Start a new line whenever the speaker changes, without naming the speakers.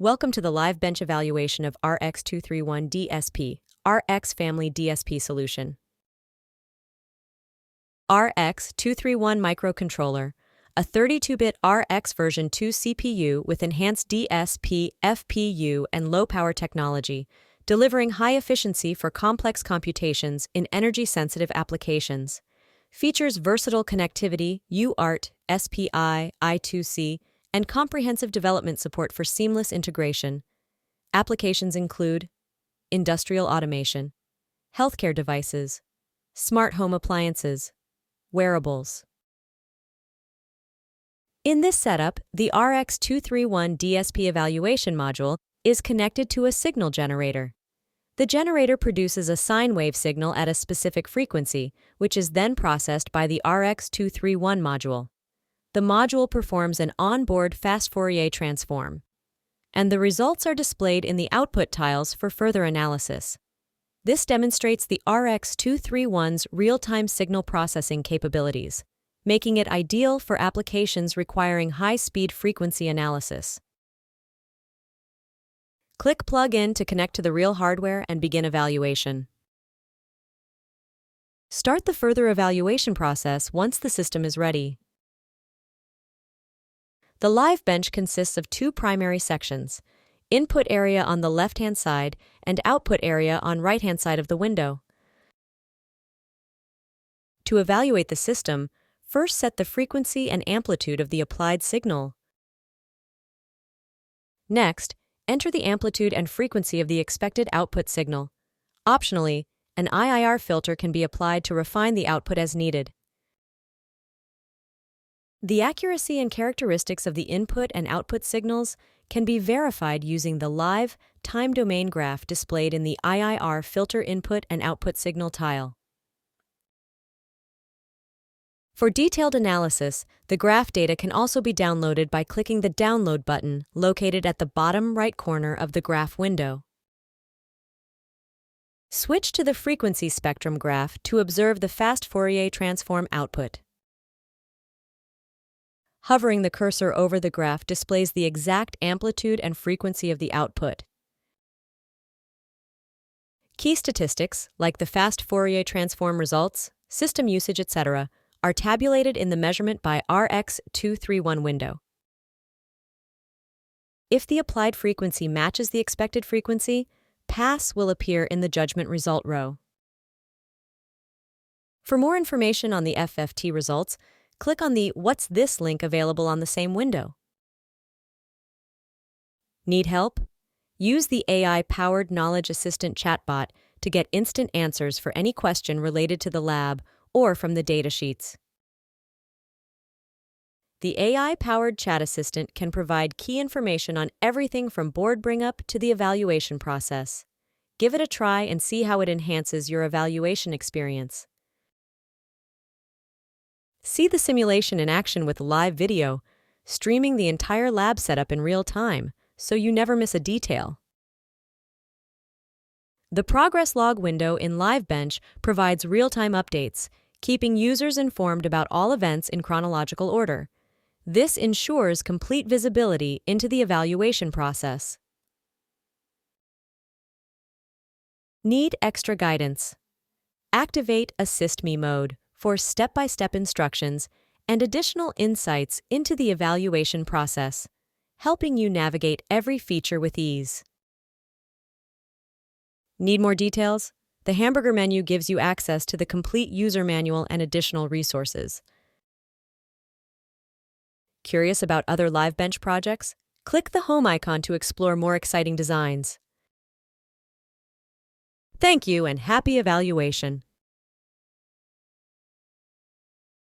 Welcome to the live bench evaluation of RX231DSP, RX Family DSP solution. RX231 microcontroller, a 32-bit RX version 2 CPU with enhanced DSP, FPU, and low-power technology, delivering high efficiency for complex computations in energy-sensitive applications. Features versatile connectivity, UART, SPI, I2C, and comprehensive development support for seamless integration. Applications include industrial automation, healthcare devices, smart home appliances, wearables. In this setup, the RX231 DSP evaluation module is connected to a signal generator. The generator produces a sine wave signal at a specific frequency, which is then processed by the RX231 module. The module performs an onboard fast Fourier transform, and the results are displayed in the output tiles for further analysis. This demonstrates the RX231's real-time signal processing capabilities, making it ideal for applications requiring high-speed frequency analysis. Click Plug in to connect to the real hardware and begin evaluation. Start the further evaluation process once the system is ready. The live bench consists of two primary sections: input area on the left-hand side and output area on right-hand side of the window. To evaluate the system, first set the frequency and amplitude of the applied signal. Next, enter the amplitude and frequency of the expected output signal. Optionally, an IIR filter can be applied to refine the output as needed. The accuracy and characteristics of the input and output signals can be verified using the live time domain graph displayed in the IIR filter input and output signal tile. For detailed analysis, the graph data can also be downloaded by clicking the Download button located at the bottom right corner of the graph window. Switch to the frequency spectrum graph to observe the fast Fourier transform output. Hovering the cursor over the graph displays the exact amplitude and frequency of the output. Key statistics, like the fast Fourier transform results, system usage, etc., are tabulated in the Measurement by RX231 window. If the applied frequency matches the expected frequency, Pass will appear in the Judgment Result row. For more information on the FFT results, click on the What's This link available on the same window. Need help? Use the AI-powered Knowledge Assistant chatbot to get instant answers for any question related to the lab or from the datasheets. The AI-powered chat assistant can provide key information on everything from board bring-up to the evaluation process. Give it a try and see how it enhances your evaluation experience. See the simulation in action with live video, streaming the entire lab setup in real time, so you never miss a detail. The Progress Log window in Live Bench provides real-time updates, keeping users informed about all events in chronological order. This ensures complete visibility into the evaluation process. Need extra guidance? Activate Assist Me mode for step-by-step instructions and additional insights into the evaluation process, helping you navigate every feature with ease. Need more details? The hamburger menu gives you access to the complete user manual and additional resources. Curious about other live bench projects? Click the home icon to explore more exciting designs. Thank you and happy evaluation!